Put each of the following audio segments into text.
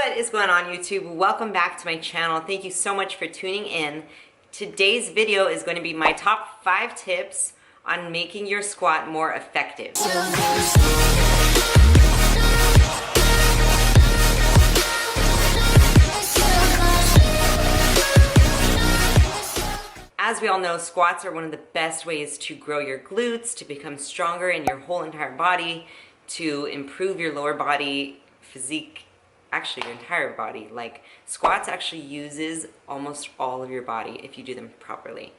What is going on, YouTube? Welcome back to my channel. Thank you so much for tuning in. Today's video is going to be my top 5 tips on making your squat more effective. As we all know, squats are one of the best ways to grow your glutes, to become stronger in your whole entire body, to improve your lower body physique, actually your entire body. Like, squats actually uses almost all of your body if you do them properly.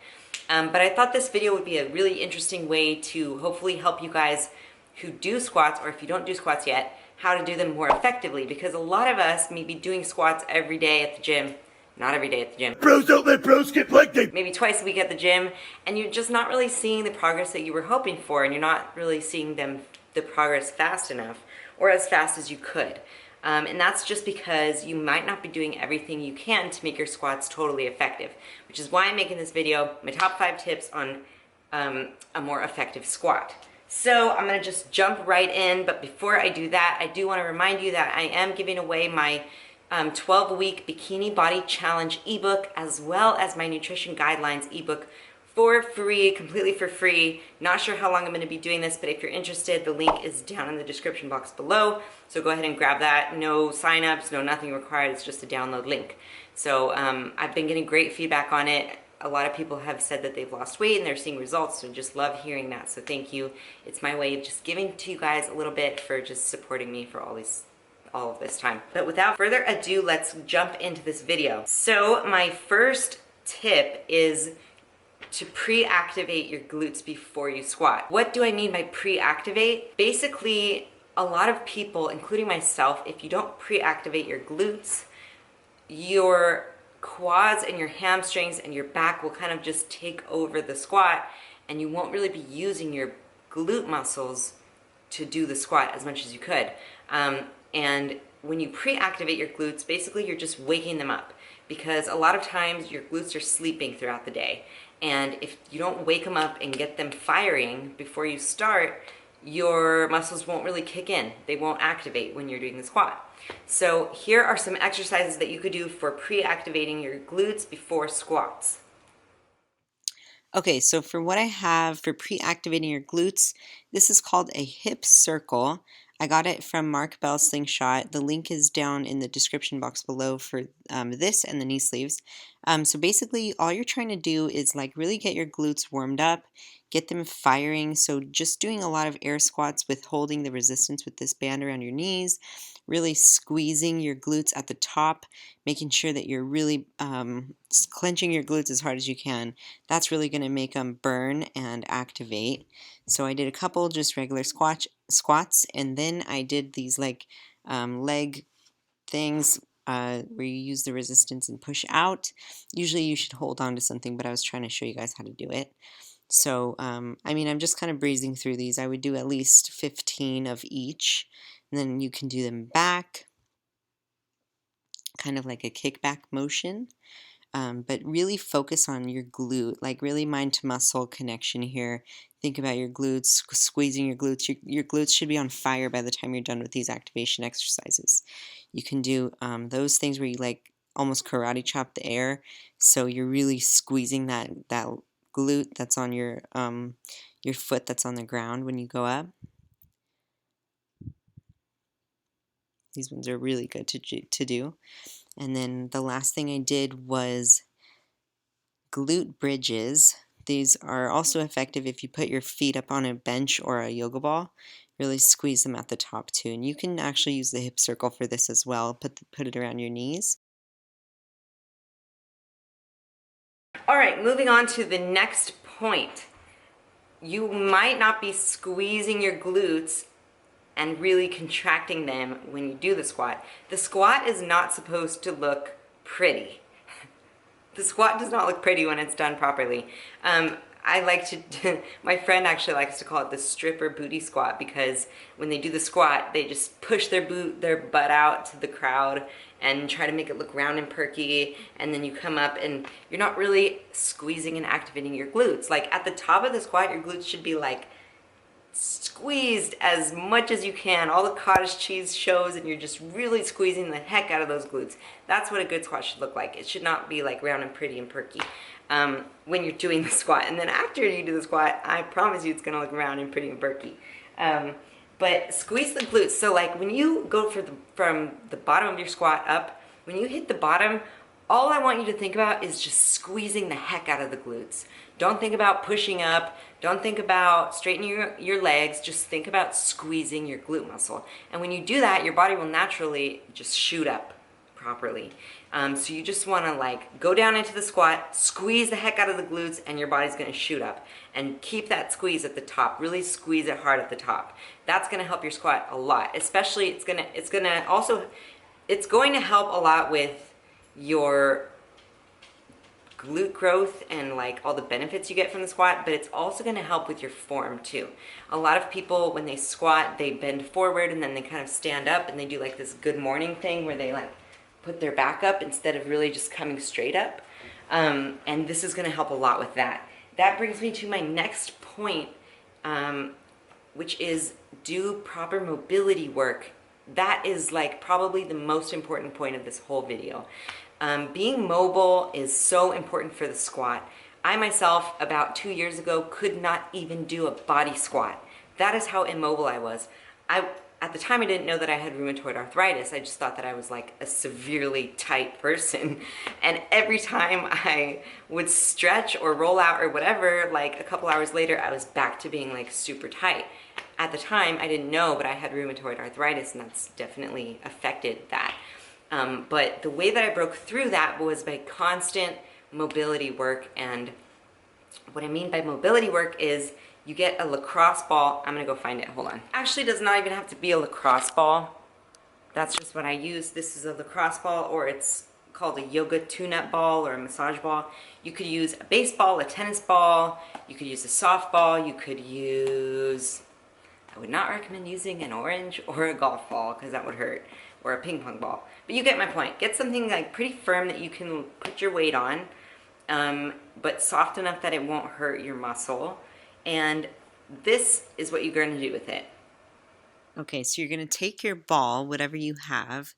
But I thought this video would be a really interesting way to hopefully help you guys who do squats, or if you don't do squats yet, how to do them more effectively, because a lot of us may be doing squats every day at the gym. Not every day at the gym. Bros don't let bros skip leg day. Maybe twice a week at the gym, and you're just not really seeing the progress that you were hoping for, and you're not really seeing the progress fast enough, or as fast as you could. And that's just because you might not be doing everything you can to make your squats totally effective, which is why I'm making this video, my top 5 tips on a more effective squat. So I'm gonna just jump right in, but before I do that, I do wanna remind you that I am giving away my 12-week Bikini Body Challenge ebook, as well as my Nutrition Guidelines ebook for free, completely for free. Not sure how long I'm gonna be doing this, but if you're interested, the link is down in the description box below. So go ahead and grab that. No signups, no nothing required, it's just a download link. So I've been getting great feedback on it. A lot of people have said that they've lost weight and they're seeing results, so just love hearing that. So thank you. It's my way of just giving to you guys a little bit for just supporting me for all of this time. But without further ado, let's jump into this video. So my first tip is to pre-activate your glutes before you squat. What do I mean by pre-activate? Basically, a lot of people, including myself, if you don't pre-activate your glutes, your quads and your hamstrings and your back will kind of just take over the squat, and you won't really be using your glute muscles to do the squat as much as you could. And when you pre-activate your glutes, basically you're just waking them up, because a lot of times your glutes are sleeping throughout the day. And if you don't wake them up and get them firing before you start, your muscles won't really kick in. They won't activate when you're doing the squat. So here are some exercises that you could do for pre-activating your glutes before squats. Okay, so for what I have for pre-activating your glutes, this is called a hip circle. I got it from Mark Bell's Slingshot. The link is down in the description box below for this and the knee sleeves. So basically all you're trying to do is like really get your glutes warmed up, get them firing. So just doing a lot of air squats with holding the resistance with this band around your knees, really squeezing your glutes at the top, making sure that you're really clenching your glutes as hard as you can. That's really going to make them burn and activate. So I did a couple just regular squats, and then I did these like leg things where you use the resistance and push out. Usually you should hold on to something, but I was trying to show you guys how to do it. So I mean, I'm just kind of breezing through these. I would do at least 15 of each, and then you can do them back, kind of like a kickback motion. But really focus on your glute, like really mind to muscle connection here. Think about your glutes, squeezing your glutes. Your glutes should be on fire by the time you're done with these activation exercises. You can do those things where you like almost karate chop the air, so you're really squeezing that glute that's on your foot that's on the ground when you go up. These ones are really good to do. And then the last thing I did was glute bridges. These are also effective if you put your feet up on a bench or a yoga ball. Really squeeze them at the top too. And you can actually use the hip circle for this as well. Put it around your knees. All right, moving on to the next point. You might not be squeezing your glutes and really contracting them when you do the squat. The squat is not supposed to look pretty. The squat does not look pretty when it's done properly. I like to, my friend actually likes to call it the stripper booty squat, because when they do the squat, they just push their butt out to the crowd and try to make it look round and perky, and then you come up and you're not really squeezing and activating your glutes. Like at the top of the squat, your glutes should be like squeezed as much as you can. All the cottage cheese shows and you're just really squeezing the heck out of those glutes. That's what a good squat should look like. It should not be like round and pretty and perky when you're doing the squat. And then after you do the squat, I promise you it's gonna look round and pretty and perky. But squeeze the glutes. So like when you go from the bottom of your squat up, when you hit the bottom, all I want you to think about is just squeezing the heck out of the glutes. Don't think about pushing up. Don't think about straightening your legs. Just think about squeezing your glute muscle. And when you do that, your body will naturally just shoot up properly. So you just want to like go down into the squat, squeeze the heck out of the glutes, and your body's going to shoot up. And keep that squeeze at the top. Really squeeze it hard at the top. That's going to help your squat a lot. Especially it's going to help a lot with your glute growth and like all the benefits you get from the squat, but it's also going to help with your form too. A lot of people, when they squat, they bend forward and then they kind of stand up and they do like this good morning thing where they like put their back up instead of really just coming straight up. And this is going to help a lot with that. That brings me to my next point, which is do proper mobility work. That is like probably the most important point of this whole video. Being mobile is so important for the squat. I myself, about 2 years ago, could not even do a body squat. That is how immobile I was. At the time, I didn't know that I had rheumatoid arthritis. I just thought that I was like a severely tight person. And every time I would stretch or roll out or whatever, like a couple hours later, I was back to being like super tight. At the time, I didn't know, but I had rheumatoid arthritis, and that's definitely affected that. But the way that I broke through that was by constant mobility work. And what I mean by mobility work is you get a lacrosse ball. I'm gonna go find it, hold on. Actually, does not even have to be a lacrosse ball. That's just what I use. This is a lacrosse ball, or it's called a yoga tune-up ball or a massage ball. You could use a baseball, a tennis ball, you could use a softball, you could use, I would not recommend using an orange or a golf ball because that would hurt, or a ping pong ball. But you get my point. Get something like pretty firm that you can put your weight on, but soft enough that it won't hurt your muscle. And this is what you're going to do with it. Okay, so you're going to take your ball, whatever you have,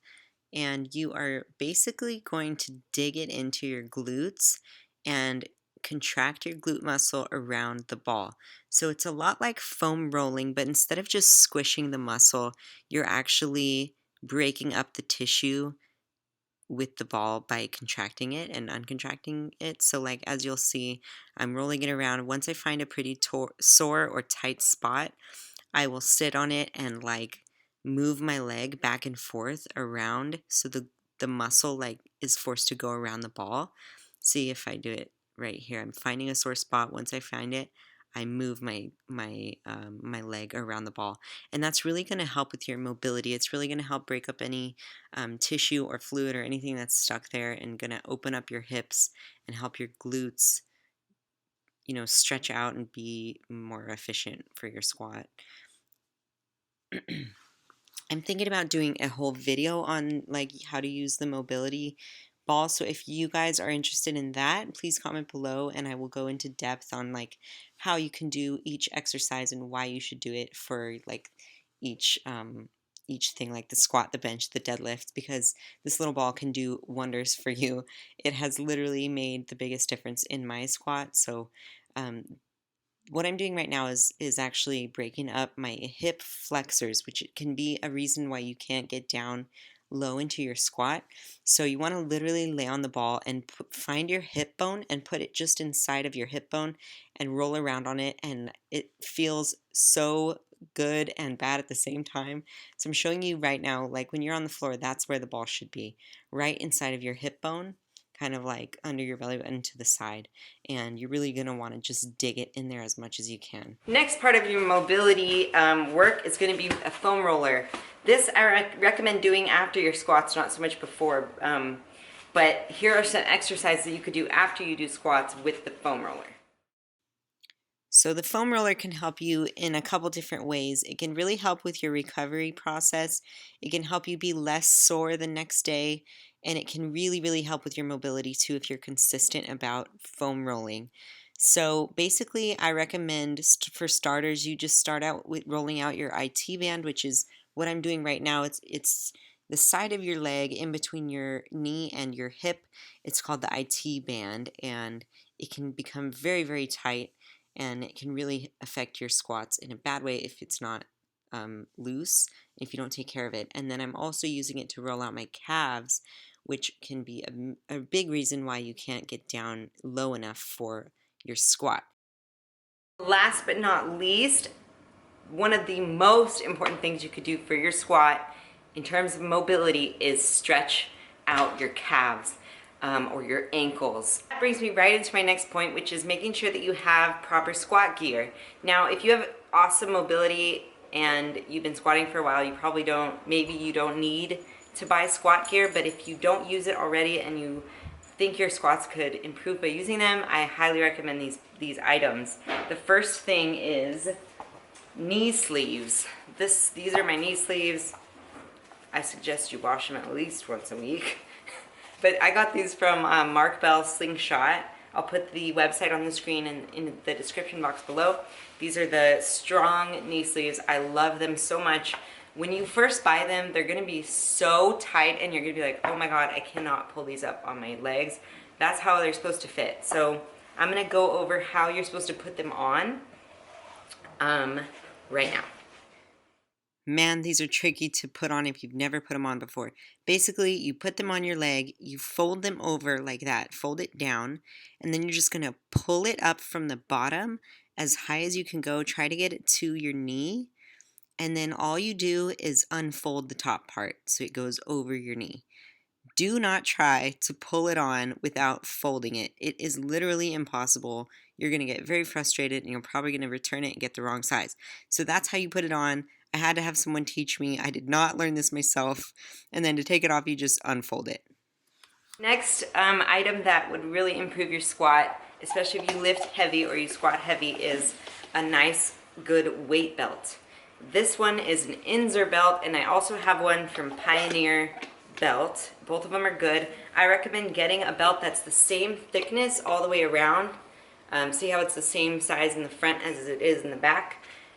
and you are basically going to dig it into your glutes and contract your glute muscle around the ball. So it's a lot like foam rolling, but instead of just squishing the muscle, you're actually breaking up the tissue with the ball by contracting it and uncontracting it. So like as you'll see, I'm rolling it around. Once I find a pretty sore or tight spot, I will sit on it and like move my leg back and forth around so the muscle like is forced to go around the ball. See if I do it right here. I'm finding a sore spot. Once I find it, I move my leg around the ball, and that's really going to help with your mobility. It's really going to help break up any tissue or fluid or anything that's stuck there, and going to open up your hips and help your glutes, stretch out and be more efficient for your squat. I'm thinking about doing a whole video on like how to use the mobility ball. So if you guys are interested in that, please comment below and I will go into depth on like how you can do each exercise and why you should do it for like each thing, like the squat, the bench, the deadlift, because this little ball can do wonders for you. It has literally made the biggest difference in my squat. So what I'm doing right now is actually breaking up my hip flexors, which can be a reason why you can't get down low into your squat. So you want to literally lay on the ball and find your hip bone and put it just inside of your hip bone and roll around on it, and it feels so good and bad at the same time. So I'm showing you right now, like when you're on the floor, that's where the ball should be, right inside of your hip bone, kind of like under your belly button to the side, and you're really going to want to just dig it in there as much as you can. Next part of your mobility work is going to be a foam roller. This I recommend doing after your squats, not so much before, but here are some exercises that you could do after you do squats with the foam roller. So the foam roller can help you in a couple different ways. It can really help with your recovery process. It can help you be less sore the next day, and it can really, really help with your mobility too if you're consistent about foam rolling. So basically, I recommend for starters, you just start out with rolling out your IT band, which is what I'm doing right now. It's the side of your leg in between your knee and your hip. It's called the IT band, and it can become very, very tight, and it can really affect your squats in a bad way if it's not loose, if you don't take care of it. And then I'm also using it to roll out my calves, which can be a big reason why you can't get down low enough for your squat. Last but not least, one of the most important things you could do for your squat in terms of mobility is stretch out your calves or your ankles. That brings me right into my next point, which is making sure that you have proper squat gear. Now, if you have awesome mobility and you've been squatting for a while, you probably don't, maybe you don't need to buy squat gear, but if you don't use it already and you think your squats could improve by using them, I highly recommend these items. The first thing is knee sleeves. These are my knee sleeves. I suggest you wash them at least once a week. But I got these from Mark Bell's Slingshot. I'll put the website on the screen and in the description box below. These are the strong knee sleeves. I love them so much. When you first buy them, they're gonna be so tight and you're gonna be like, oh my God, I cannot pull these up on my legs. That's how they're supposed to fit. So I'm gonna go over how you're supposed to put them on right now. Man, these are tricky to put on if you've never put them on before. Basically, you put them on your leg, you fold them over like that, fold it down, and then you're just going to pull it up from the bottom as high as you can go. Try to get it to your knee, and then all you do is unfold the top part so it goes over your knee. Do not try to pull it on without folding it. It is literally impossible. You're going to get very frustrated and you're probably going to return it and get the wrong size. So that's how you put it on. I had to have someone teach me. I did not learn this myself. And then to take it off, you just unfold it. Next item that would really improve your squat, especially if you lift heavy or you squat heavy, is a nice, good weight belt. This one is an Inzer belt, and I also have one from Pioneer belt. Both of them are good. I recommend getting a belt that's the same thickness all the way around. See how it's the same size in the front as it is in the back?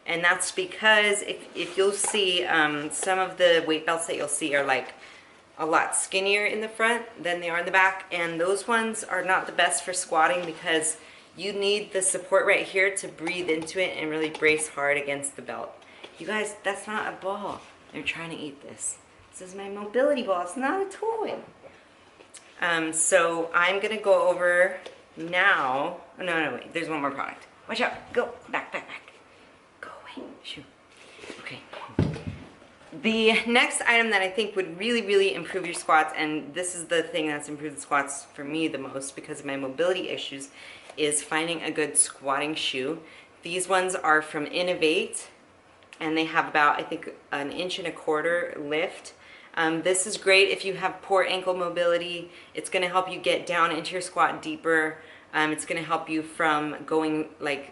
And that's because if you'll see, some of the weight belts that you'll see are like a lot skinnier in the front than they are in the back, and those ones are not the best for squatting because you need the support right here to breathe into it and really brace hard against the belt. You guys, that's not a ball. They're trying to eat this. This is my mobility ball. It's not a toy. So I'm gonna go over now. Oh, no, wait. There's one more product. Watch out. Go back. Go away. Shoo. Okay. The next item that I think would really, really improve your squats, and this is the thing that's improved the squats for me the most because of my mobility issues, is finding a good squatting shoe. These ones are from Innovate, and they have about, I think, 1.25 inches lift. This is great if you have poor ankle mobility. It's gonna help you get down into your squat deeper. It's gonna help you from going, like,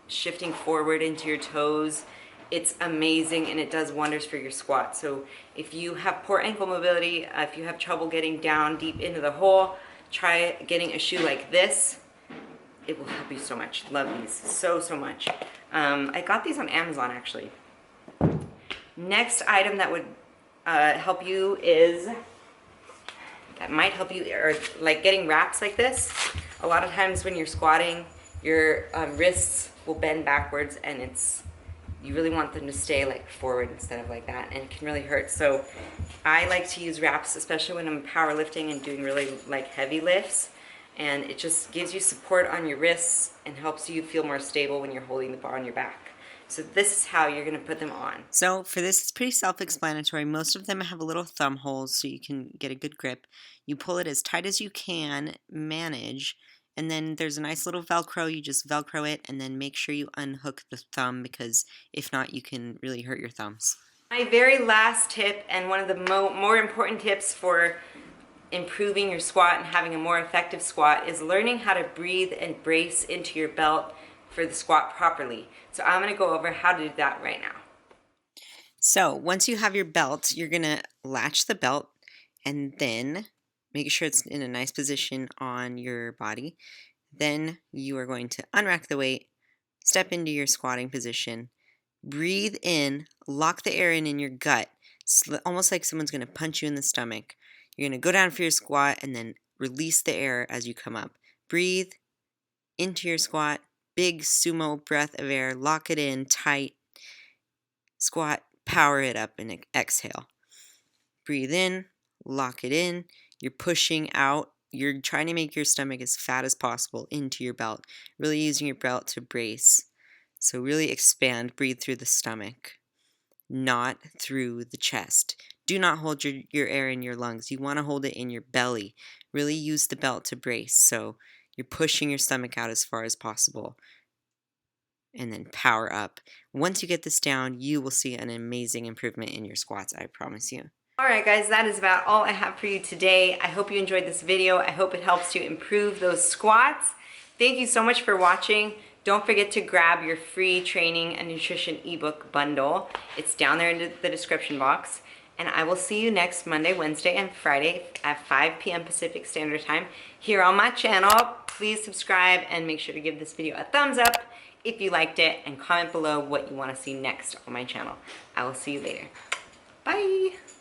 shifting forward into your toes. It's amazing and it does wonders for your squat. So if you have poor ankle mobility, if you have trouble getting down deep into the hole, try getting a shoe like this. It will help you so much. Love these so much. I got these on Amazon actually. Next item that would help you is, that might help you, or like getting wraps like this. A lot of times when you're squatting, your wrists will bend backwards and you really want them to stay like forward instead of like that, and it can really hurt. So I like to use wraps, especially when I'm powerlifting and doing really like heavy lifts, and it just gives you support on your wrists and helps you feel more stable when you're holding the bar on your back. So this is how you're gonna put them on. So for this, it's pretty self-explanatory. Most of them have a little thumb holes so you can get a good grip. You pull it as tight as you can, manage, and then there's a nice little Velcro. You just Velcro it and then make sure you unhook the thumb because if not, you can really hurt your thumbs. My very last tip, and one of the more important tips for improving your squat and having a more effective squat, is learning how to breathe and brace into your belt for the squat properly. So I'm gonna go over how to do that right now. So once you have your belt, you're gonna latch the belt and then make sure it's in a nice position on your body. Then you are going to unrack the weight, step into your squatting position, breathe in, lock the air in your gut, almost like someone's going to punch you in the stomach. You're going to go down for your squat and then release the air as you come up. Breathe into your squat, big sumo breath of air, lock it in tight, squat, power it up, and exhale. Breathe in, lock it in, you're pushing out, you're trying to make your stomach as fat as possible into your belt, really using your belt to brace. So really expand, breathe through the stomach, not through the chest. Do not hold your air in your lungs. You want to hold it in your belly. Really use the belt to brace. So you're pushing your stomach out as far as possible. And then power up. Once you get this down, you will see an amazing improvement in your squats, I promise you. Alright guys, that is about all I have for you today. I hope you enjoyed this video. I hope it helps you improve those squats. Thank you so much for watching. Don't forget to grab your free training and nutrition ebook bundle. It's down there in the description box. And I will see you next Monday, Wednesday, and Friday at 5 p.m. Pacific Standard Time here on my channel. Please subscribe and make sure to give this video a thumbs up if you liked it, and comment below what you want to see next on my channel. I will see you later. Bye!